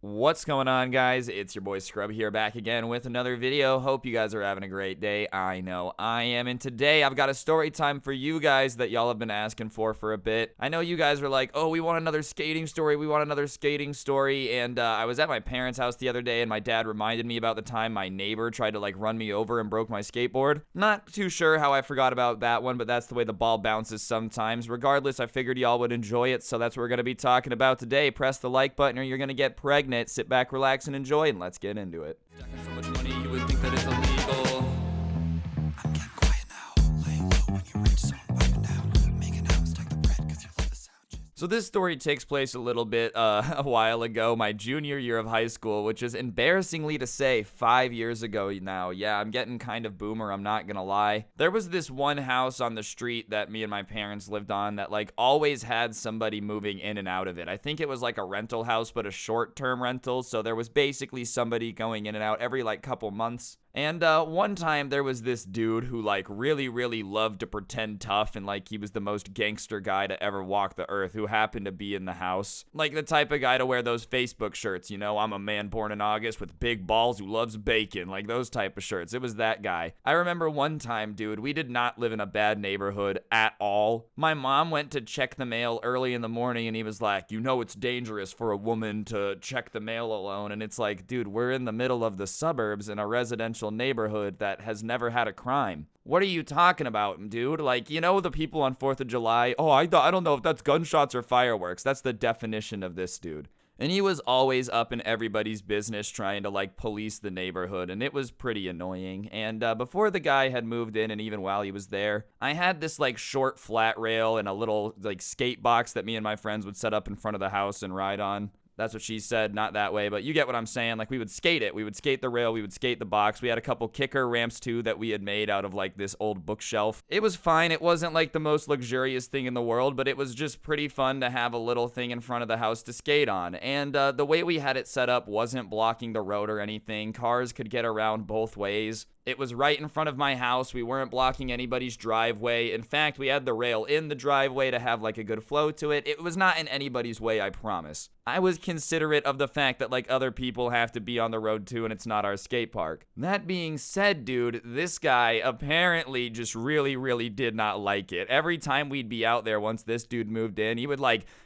What's going on, guys? It's your boy Scrub here, back again with another video. Hope you guys are having a great day. I know I am, and today I've got a story time for you guys that y'all have been asking for a bit. I know you guys are like, oh, we want another skating story, and I was at my parents' house the other day, and my dad reminded me about the time my neighbor tried to, run me over and broke my skateboard. Not too sure how I forgot about that one, but that's the way the ball bounces sometimes. Regardless, I figured y'all would enjoy it, so that's what we're going to be talking about today. Press the like button or you're going to get pregnant. Sit back, relax, and enjoy, and let's get into it. So much money, you would think that it's illegal. I'm getting quiet now. Laying low when you're rich, so I'm piping down. Making out, stack the bread, cause you love the sound. So this story takes place a little bit a while ago, my junior year of high school, which is embarrassingly to say 5 years ago now. Yeah, I'm getting kind of boomer, I'm not gonna lie. There was this one house on the street that me and my parents lived on that always had somebody moving in and out of it. I think it was like a rental house, but a short-term rental, so there was basically somebody going in and out every couple months. And one time there was this dude who really loved to pretend tough and he was the most gangster guy to ever walk the earth, who happened to be in the house. Like the type of guy to wear those Facebook shirts, you know, I'm a man born in August with big balls who loves bacon, like those type of shirts. It was that guy. I remember one time, dude, we did not live in a bad neighborhood at all. My mom went to check the mail early in the morning and he was like, you know, it's dangerous for a woman to check the mail alone. And it's like, dude, we're in the middle of the suburbs in a residential neighborhood that has never had a crime. What are you talking about, dude? You know the people on 4th of July? Oh, I don't know if that's gunshots or fireworks. That's the definition of this dude. And he was always up in everybody's business trying to police the neighborhood, and it was pretty annoying. And before the guy had moved in, and even while he was there, I had this short flat rail and a little skate box that me and my friends would set up in front of the house and ride on. That's what she said, not that way, but you get what I'm saying. We would skate it. We would skate the rail. We would skate the box. We had a couple kicker ramps, too, that we had made out of, this old bookshelf. It was fine. It wasn't, the most luxurious thing in the world, but it was just pretty fun to have a little thing in front of the house to skate on. And the way we had it set up wasn't blocking the road or anything. Cars could get around both ways. It was right in front of my house. We weren't blocking anybody's driveway. In fact, we had the rail in the driveway to have a good flow to it. It was not in anybody's way, I promise. I was considerate of the fact that other people have to be on the road too and it's not our skate park. That being said, dude, this guy apparently just really did not like it. Every time we'd be out there once this dude moved in, he would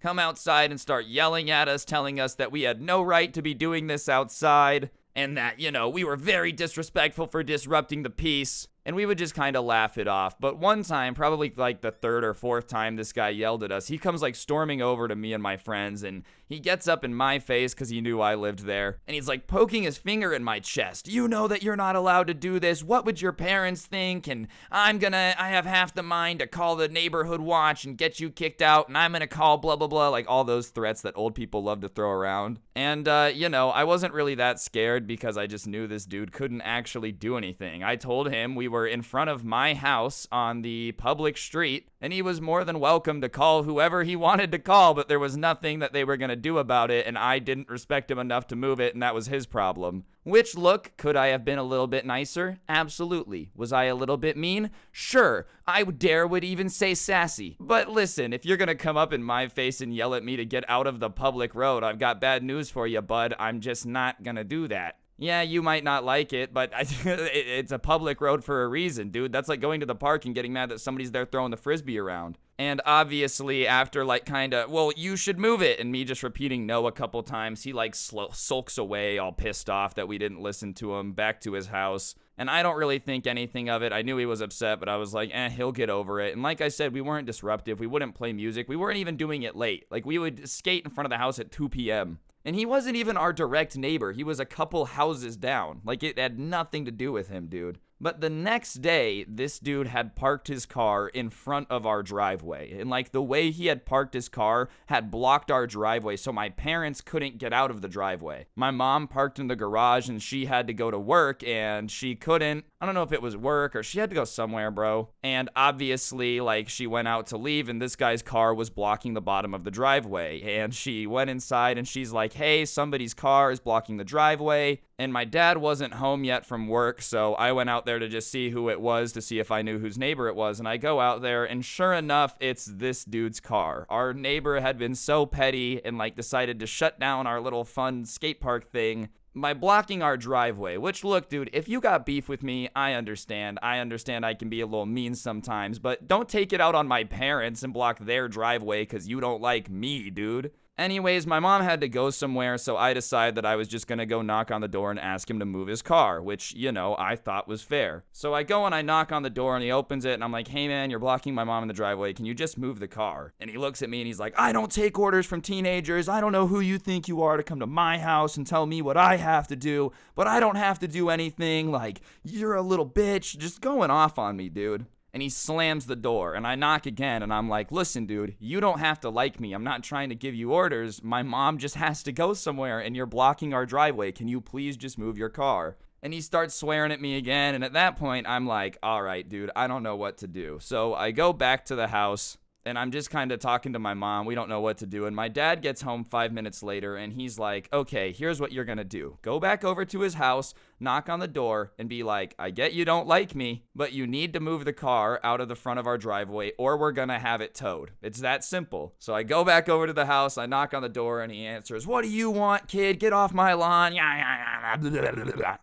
come outside and start yelling at us, telling us that we had no right to be doing this outside. And that, you know, we were very disrespectful for disrupting the peace. And we would just kind of laugh it off. But one time, probably the third or fourth time this guy yelled at us, he comes storming over to me and my friends, and he gets up in my face because he knew I lived there. And he's poking his finger in my chest. You know that you're not allowed to do this. What would your parents think? And I have half the mind to call the neighborhood watch and get you kicked out. And I'm gonna call blah, blah, blah. All those threats that old people love to throw around. And, you know, I wasn't really that scared because I just knew this dude couldn't actually do anything. I told him we were in front of my house on the public street, and he was more than welcome to call whoever he wanted to call, but there was nothing that they were going to do about it, and I didn't respect him enough to move it, and that was his problem. Which, look, could I have been a little bit nicer? Absolutely. Was I a little bit mean? Sure. I would even say sassy. But listen, if you're gonna come up in my face and yell at me to get out of the public road, I've got bad news for you, bud. I'm just not gonna do that. Yeah, you might not like it, but it's a public road for a reason, dude. That's like going to the park and getting mad that somebody's there throwing the frisbee around. And obviously, after well, you should move it, and me just repeating no a couple times, he sulks away all pissed off that we didn't listen to him, back to his house. And I don't really think anything of it. I knew he was upset, but I was like, he'll get over it. And like I said, we weren't disruptive. We wouldn't play music. We weren't even doing it late. We would skate in front of the house at 2 p.m. And he wasn't even our direct neighbor. He was a couple houses down. It had nothing to do with him, dude. But the next day, this dude had parked his car in front of our driveway. And the way he had parked his car had blocked our driveway, so my parents couldn't get out of the driveway. My mom parked in the garage and she had to go to work and she couldn't. I don't know if it was work or she had to go somewhere, bro. And obviously, she went out to leave and this guy's car was blocking the bottom of the driveway. And she went inside and she's like, hey, somebody's car is blocking the driveway. And my dad wasn't home yet from work, so I went out there to just see who it was, to see if I knew whose neighbor it was. And I go out there, and sure enough, it's this dude's car. Our neighbor had been so petty and like decided to shut down our little fun skate park thing by blocking our driveway. Which, look, dude, if you got beef with me, I understand. I can be a little mean sometimes, but don't take it out on my parents and block their driveway because you don't like me, dude. Anyways, my mom had to go somewhere, so I decided that I was just gonna go knock on the door and ask him to move his car, which, you know, I thought was fair. So I go and I knock on the door and he opens it and I'm like, hey man, you're blocking my mom in the driveway. Can you just move the car? And he looks at me and he's like, I don't take orders from teenagers. I don't know who you think you are to come to my house and tell me what I have to do, but I don't have to do anything. Like, you're a little bitch. Just going off on me, dude. And he slams the door, and I knock again, and I'm like, listen, dude, you don't have to like me. I'm not trying to give you orders. My mom just has to go somewhere, and you're blocking our driveway. Can you please just move your car? And he starts swearing at me again, and at that point, I'm like, all right, dude, I don't know what to do. So I go back to the house, and I'm just kind of talking to my mom. We don't know what to do. And my dad gets home 5 minutes later, and he's like, okay, here's what you're going to do. Go back over to his house, knock on the door, and be like, I get you don't like me, but you need to move the car out of the front of our driveway, or we're going to have it towed. It's that simple. So I go back over to the house, I knock on the door, and he answers, what do you want, kid? Get off my lawn.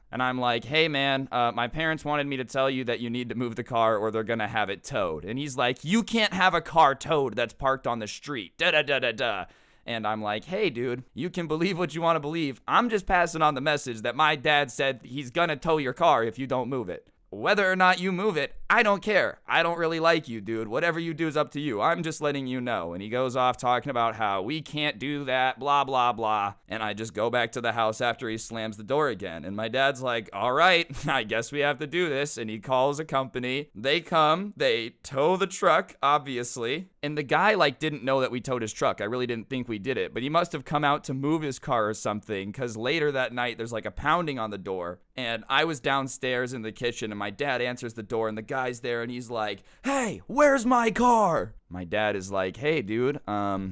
And I'm like, hey, man, my parents wanted me to tell you that you need to move the car, or they're going to have it towed. And he's like, you can't have a car towed that's parked on the street. Da-da-da-da-da. And I'm like, hey, dude, you can believe what you want to believe. I'm just passing on the message that my dad said he's gonna tow your car if you don't move it. Whether or not you move it, I don't care. I don't really like you, dude. Whatever you do is up to you. I'm just letting you know. And he goes off talking about how we can't do that, blah, blah, blah. And I just go back to the house after he slams the door again. And my dad's like, all right, I guess we have to do this. And he calls a company. They come, they tow the truck, obviously. And the guy, like, didn't know that we towed his truck. I really didn't think we did it. But he must have come out to move his car or something. Because later that night, there's like a pounding on the door. And I was downstairs in the kitchen, and my dad answers the door, and the guy's there, and he's like, hey, where's my car? My dad is like, hey, dude,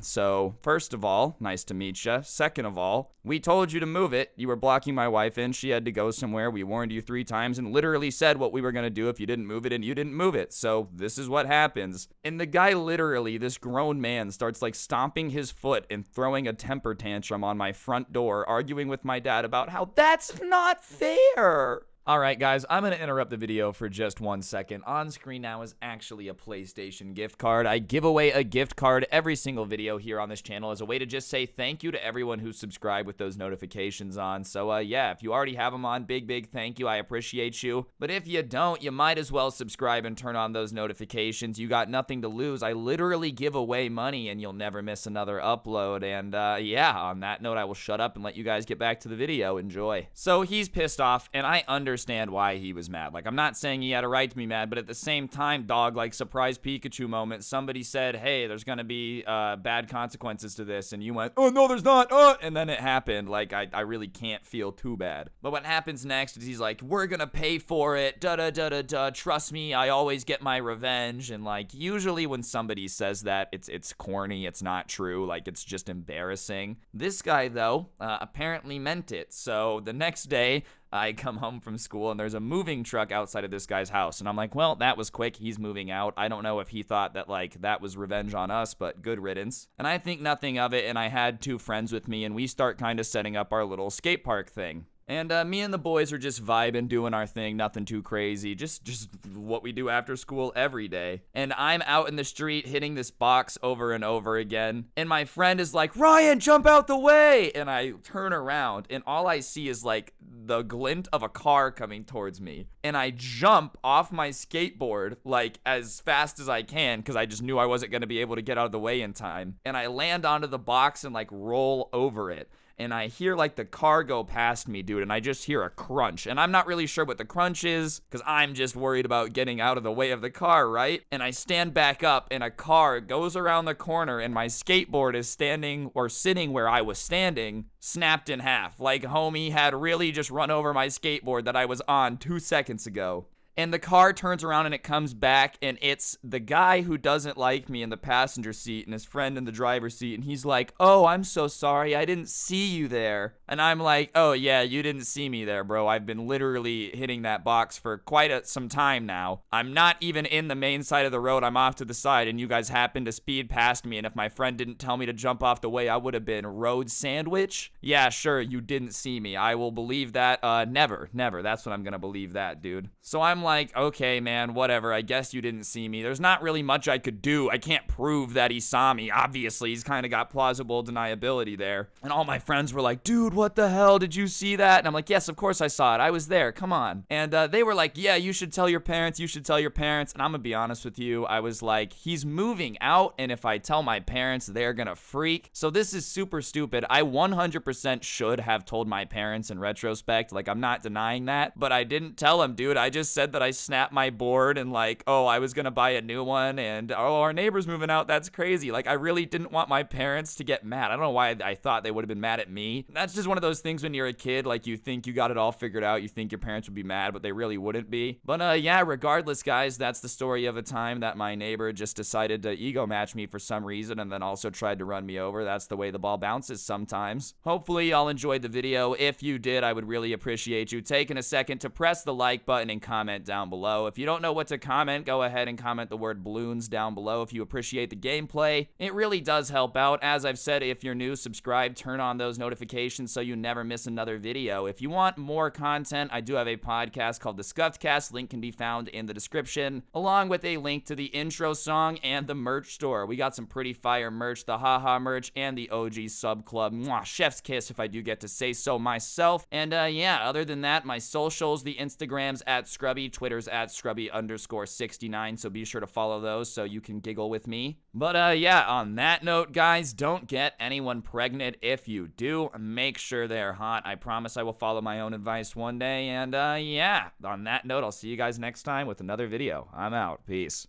so first of all, nice to meet you. Second of all, we told you to move it. You were blocking my wife in. She had to go somewhere. We warned you 3 times and literally said what we were going to do if you didn't move it, and you didn't move it. So this is what happens. And the guy literally, this grown man, starts like stomping his foot and throwing a temper tantrum on my front door, arguing with my dad about how that's not fair. Alright guys, I'm going to interrupt the video for just 1 second. On screen now is actually a PlayStation gift card. I give away a gift card every single video here on this channel as a way to just say thank you to everyone who's subscribed with those notifications on. So yeah, if you already have them on, big thank you. I appreciate you. But if you don't, you might as well subscribe and turn on those notifications. You got nothing to lose. I literally give away money and you'll never miss another upload. And yeah, on that note, I will shut up and let you guys get back to the video. Enjoy. So he's pissed off, and I understand why he was mad. Like, I'm not saying he had a right to be mad, but at the same time, dog, like, surprise Pikachu moment, somebody said, hey, there's gonna be bad consequences to this, and you went, oh no, there's not, and then it happened. Like, I really can't feel too bad. But what happens next is he's like, we're gonna pay for it, da-da-da-da-da, trust me, I always get my revenge. And like, usually when somebody says that, it's corny, it's not true, like, it's just embarrassing. This guy, though, apparently meant it. So the next day, I come home from school and there's a moving truck outside of this guy's house. And I'm like, well, that was quick. He's moving out. I don't know if he thought that, like, that was revenge on us, but good riddance. And I think nothing of it. And I had 2 friends with me, and we start kind of setting up our little skate park thing. And me and the boys are just vibing, doing our thing, nothing too crazy, just what we do after school every day. And I'm out in the street hitting this box over and over again. And my friend is like, Ryan, jump out the way! And I turn around, and all I see is like the glint of a car coming towards me. And I jump off my skateboard like as fast as I can, because I just knew I wasn't going to be able to get out of the way in time. And I land onto the box and like roll over it. And I hear like the car go past me, dude, and I just hear a crunch. And I'm not really sure what the crunch is, because I'm just worried about getting out of the way of the car, right? And I stand back up, and a car goes around the corner, and my skateboard is standing, or sitting where I was standing, snapped in half. Like homie had really just run over my skateboard that I was on 2 seconds ago. And the car turns around and it comes back, and it's the guy who doesn't like me in the passenger seat and his friend in the driver's seat. And he's like, "Oh, I'm so sorry. I didn't see you there." And I'm like, "Oh, yeah, you didn't see me there, bro. I've been literally hitting that box for quite some time now. I'm not even in the main side of the road. I'm off to the side, and you guys happened to speed past me. And if my friend didn't tell me to jump off the way, I would have been road sandwich. Yeah, sure, you didn't see me. I will believe that. Never. That's what I'm gonna believe that, dude." So I'm like, okay, man, whatever. I guess you didn't see me. There's not really much I could do. I can't prove that he saw me. Obviously, he's kind of got plausible deniability there. And all my friends were like, "Dude, what the hell? Did you see that?" And I'm like, "Yes, of course I saw it. I was there. Come on." And they were like, "Yeah, you should tell your parents. You should tell your parents." And I'm gonna be honest with you. I was like, he's moving out, and if I tell my parents, they're gonna freak. So this is super stupid. I 100% should have told my parents in retrospect. Like, I'm not denying that, but I didn't tell them, dude. I just said that I snapped my board and like, oh, I was gonna buy a new one, and oh, our neighbor's moving out. That's crazy. Like, I really didn't want my parents to get mad. I don't know why I thought they would have been mad at me. That's just one of those things when you're a kid, like, you think you got it all figured out. You think your parents would be mad, but they really wouldn't be. But yeah, regardless, guys, that's the story of a time that my neighbor just decided to ego match me for some reason and then also tried to run me over. That's the way the ball bounces sometimes. Hopefully y'all enjoyed the video. If you did, I would really appreciate you taking a second to press the like button and comment down below. If you don't know what to comment, go ahead and comment the word balloons down below. If you appreciate the gameplay, it really does help out. As I've said, if you're new, subscribe, turn on those notifications so you never miss another video. If you want more content, I do have a podcast called the SKUFFED Cast. Link can be found in the description, along with a link to the intro song and the merch store. We got some pretty fire merch, the haha merch and the OG sub club. Mwah, chef's kiss if I do get to say so myself. And yeah, other than that, my socials, the Instagrams at Scrubby, Twitter's at Scrubby_69, so be sure to follow those so you can giggle with me. But yeah, on that note, guys, don't get anyone pregnant. If you do, make sure they're hot. I promise I will follow my own advice one day. And yeah, on that note, I'll see you guys next time with another video. I'm out. Peace.